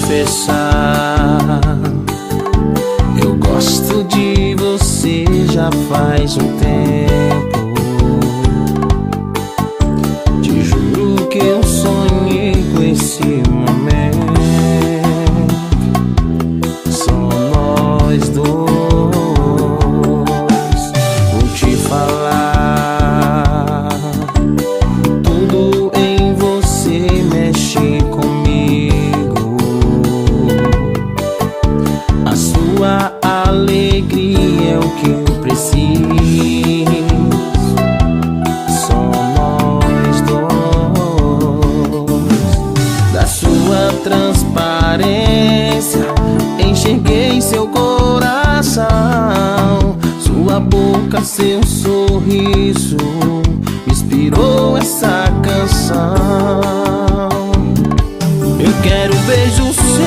confessar, eu gosto de você já faz um tempo. Te juro que eu sonhei com esse momento. Só nós dois. Vou te falar, tudo em você mexe comigo. A sua alegria é o que eu preciso. Só nós dois. Da sua transparência enxerguei seu coração. Sua boca, seu sorriso me inspirou essa canção. Eu quero um beijo seu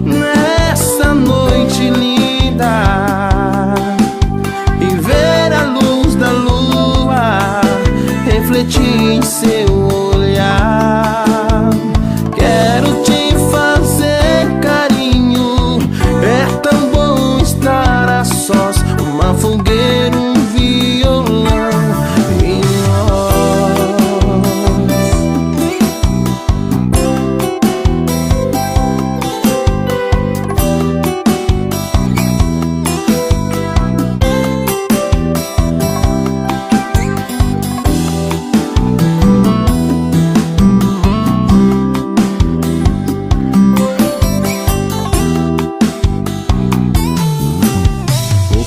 nessa noite linda e ver a luz da lua refletir em seu olhar. Quero te fazer carinho, é tão bom estar a sós. Uma fogueira, um violão e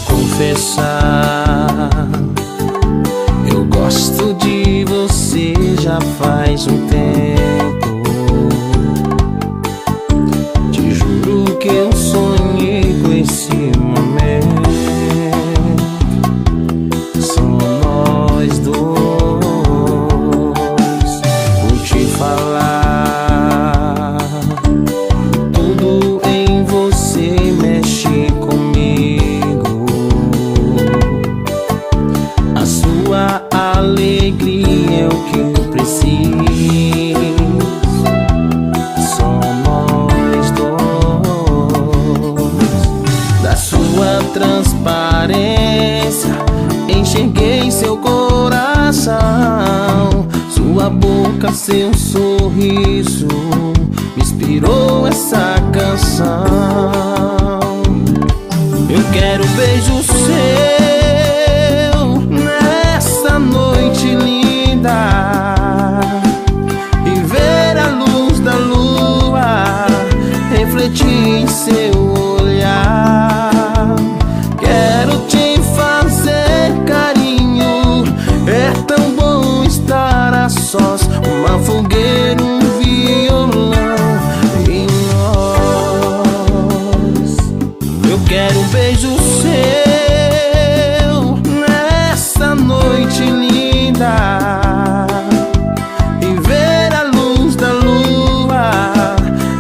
confessar, eu gosto de você já faz um tempo. Te juro que eu sonhei com esse momento. Só nós dois. Vou te falar, tudo em você mexe comigo. A sua alegria é o que eu preciso. Só nós dois. Da sua transparência enxerguei seu coração. Sua boca, seu sorriso me inspirou essa canção. Eu quero um beijo seu nessa noite linda e ver a luz da lua refletir em seu olhar. Quero te fazer carinho, é tão bom estar a sós. Uma fogueira, um violão e nós. Eu quero um beijo seu nessa noite linda e ver a luz da lua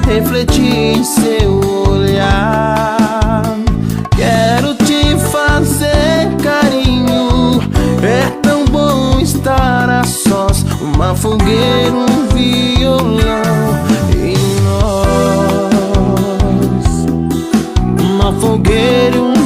refletir em seu olhar. Quero te fazer carinho, é tão bom estar a sós. Uma fogueira, um violão e nós. Uma fogueira, um